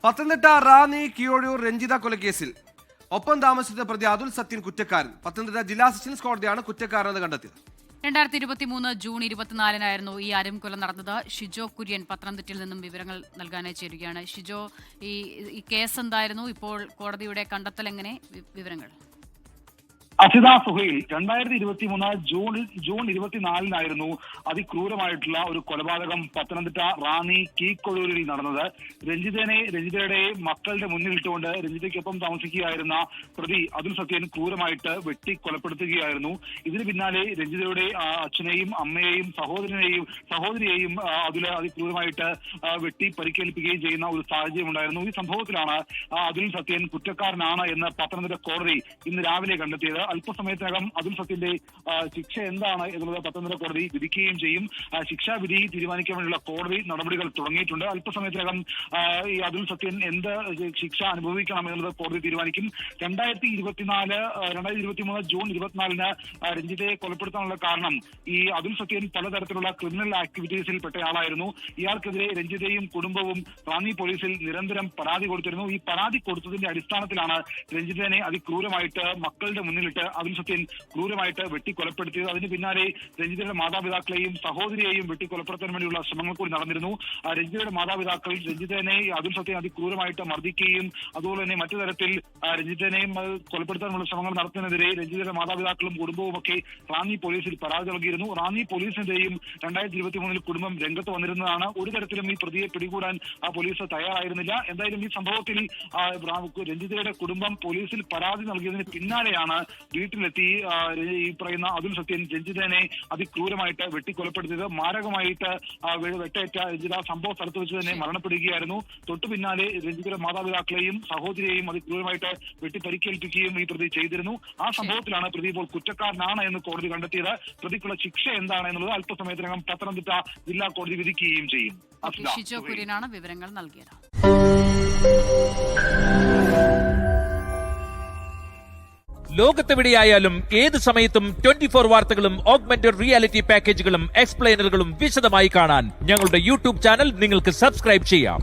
പത്തനംതിട്ട റാന്നി കിയോഴൂർ രഞ്ജിത കൊലക്കേസിൽ ഒപ്പം താമസിച്ച പ്രതി അതുൽ സത്യൻ കുറ്റക്കാരൻ. പത്തനംതിട്ട ജില്ലാ സെഷൻസ് കോടതിയാണ് കുറ്റക്കാരനെന്ന് കണ്ടെത്തിയത്. 2023 ജൂൺ 24-നായിരുന്നു ഈ അരുംകൊല നടന്നത്. ഷിജോ കുര്യൻ പത്തനംതിട്ടയിൽ നിന്നും വിവരങ്ങൾ നൽകാനായി ചേരുകയാണ്. ഷിജോ, ഈ കേസ് എന്തായിരുന്നു? ഇപ്പോൾ കോടതിയുടെ കണ്ടെത്തൽ എങ്ങനെ? വിവരങ്ങൾ. അസിത സുഹൈൽ, 2023 ജൂൺ 24-നായിരുന്നു അതിക്രൂരമായിട്ടുള്ള ഒരു കൊലപാതകം പത്തനംതിട്ട റാന്നി കീക്കൊഴൂരിൽ നടന്നത്. രഞ്ജിതയുടെ മക്കളുടെ മുന്നിലിട്ടുകൊണ്ട് രഞ്ജിതയ്ക്കൊപ്പം താമസിക്കുകയായിരുന്ന പ്രതി അതുൽ സത്യൻ ക്രൂരമായിട്ട് വെട്ടി കൊലപ്പെടുത്തുകയായിരുന്നു. ഇതിന് പിന്നാലെ രഞ്ജിതയുടെ അച്ഛനെയും അമ്മയെയും സഹോദരിയെയും അതിക്രൂരമായിട്ട് വെട്ടി പരിക്കേൽപ്പിക്കുകയും ചെയ്യുന്ന ഒരു സാഹചര്യം ഉണ്ടായിരുന്നു. ഈ സംഭവത്തിലാണ് അതുൽ സത്യൻ കുറ്റക്കാരനാണ് എന്ന് പത്തനംതിട്ട കോടതി ഇന്ന് രാവിലെ കണ്ടെത്തിയത്. അല്പസമയത്തിനകം അതുൽ സത്യന്റെ ശിക്ഷ എന്താണ് എന്നുള്ളത് പത്തനംതിട്ട കോടതി വിധിക്കുകയും ചെയ്യും. ശിക്ഷാവിധി തീരുമാനിക്കാൻ വേണ്ടിയുള്ള കോടതി നടപടികൾ തുടങ്ങിയിട്ടുണ്ട്. അല്പസമയത്തിനകം ഈ അതുൽ സത്യൻ എന്ത് ശിക്ഷ അനുഭവിക്കണം എന്നുള്ളത് കോടതി തീരുമാനിക്കും. 2023 ജൂൺ 24-ന് രഞ്ജിതയെ കൊലപ്പെടുത്താനുള്ള കാരണം ഈ അതുൽ സത്യൻ പലതരത്തിലുള്ള ക്രിമിനൽ ആക്ടിവിറ്റീസിൽ പെട്ടയാളായിരുന്നു. ഇയാൾക്കെതിരെ രഞ്ജിതയും കുടുംബവും റാന്നി പോലീസിൽ നിരന്തരം പരാതി കൊടുത്തിരുന്നു. ഈ പരാതി കൊടുത്തതിന്റെ അടിസ്ഥാനത്തിലാണ് രഞ്ജിതനെ അതിക്രൂരമായിട്ട് മക്കളുടെ മുന്നിലിട്ട് അതുൽ സത്യൻ ക്രൂരമായിട്ട് വെട്ടിക്കൊലപ്പെടുത്തിയത്. അതിന് പിന്നാലെ രഞ്ജിതയുടെ മാതാപിതാക്കളെയും സഹോദരിയെയും വെട്ടിക്കൊലപ്പെടുത്താൻ വേണ്ടിയുള്ള ശ്രമങ്ങൾ കൂടി നടന്നിരുന്നു. രഞ്ജിതയുടെ മാതാപിതാക്കൾ രഞ്ജിതനെ അതുൽ സത്യൻ അതിക്രൂരമായിട്ട് മർദ്ദിക്കുകയും അതുപോലെ തന്നെ മറ്റു തരത്തിൽ രഞ്ജിതനെയും കൊലപ്പെടുത്താനുള്ള ശ്രമങ്ങൾ നടത്തുന്നതിനെതിരെ രഞ്ജിതയുടെ മാതാപിതാക്കളും കുടുംബവും ഒക്കെ റാന്നി പോലീസിൽ പരാതി നൽകിയിരുന്നു. റാന്നി പോലീസിന്റെയും 2023 കുടുംബം രംഗത്ത് വന്നിരുന്നതാണ്. ഒരു തരത്തിലും ഈ പ്രതിയെ പിടികൂടാൻ പോലീസ് തയ്യാറായിരുന്നില്ല. എന്തായാലും ഈ സംഭവത്തിൽ രഞ്ജിതയുടെ കുടുംബം പോലീസിൽ പരാതി നൽകിയതിന് പിന്നാലെയാണ് വീട്ടിലെത്തി ഈ പറയുന്ന അതുൽ സത്യൻ രഞ്ജിതനെ അതിക്രൂരമായിട്ട് വെട്ടിക്കൊലപ്പെടുത്തിയത്. മാരകമായിട്ട് വെട്ടേറ്റ രഞ്ജിത സംഭവ സ്ഥലത്ത് വെച്ച് തന്നെ മരണപ്പെടുകയായിരുന്നു. തൊട്ടു പിന്നാലെ രഞ്ജിതയുടെ മാതാപിതാക്കളെയും സഹോദരിയെയും അതിക്രൂരമായിട്ട് വെട്ടി പരിക്കേൽപ്പിക്കുകയും ഈ പ്രതി ചെയ്തിരുന്നു. ആ സംഭവത്തിലാണ് പ്രതി ഇപ്പോൾ കുറ്റക്കാരനാണ് എന്ന് കോടതി കണ്ടെത്തിയത്. പ്രതിക്കുള്ള ശിക്ഷ എന്താണ് എന്നുള്ളത് അല്പസമയത്തിനകം പത്തനംതിട്ട ജില്ലാ കോടതി വിധിക്കുകയും ചെയ്യും. ഷിജോ കുര്യനാണ് വിവരങ്ങൾ നൽകിയത്. ലോകത്തെവിടെയായാലും ഏത് സമയത്തും 24 വാർത്തകളും ഓഗ്മെന്റഡ് റിയാലിറ്റി പാക്കേജുകളും എക്സ്പ്ലെയിനറുകളും വിശദമായി കാണാൻ ഞങ്ങളുടെ യൂട്യൂബ് ചാനൽ നിങ്ങൾക്ക് സബ്സ്ക്രൈബ് ചെയ്യാം.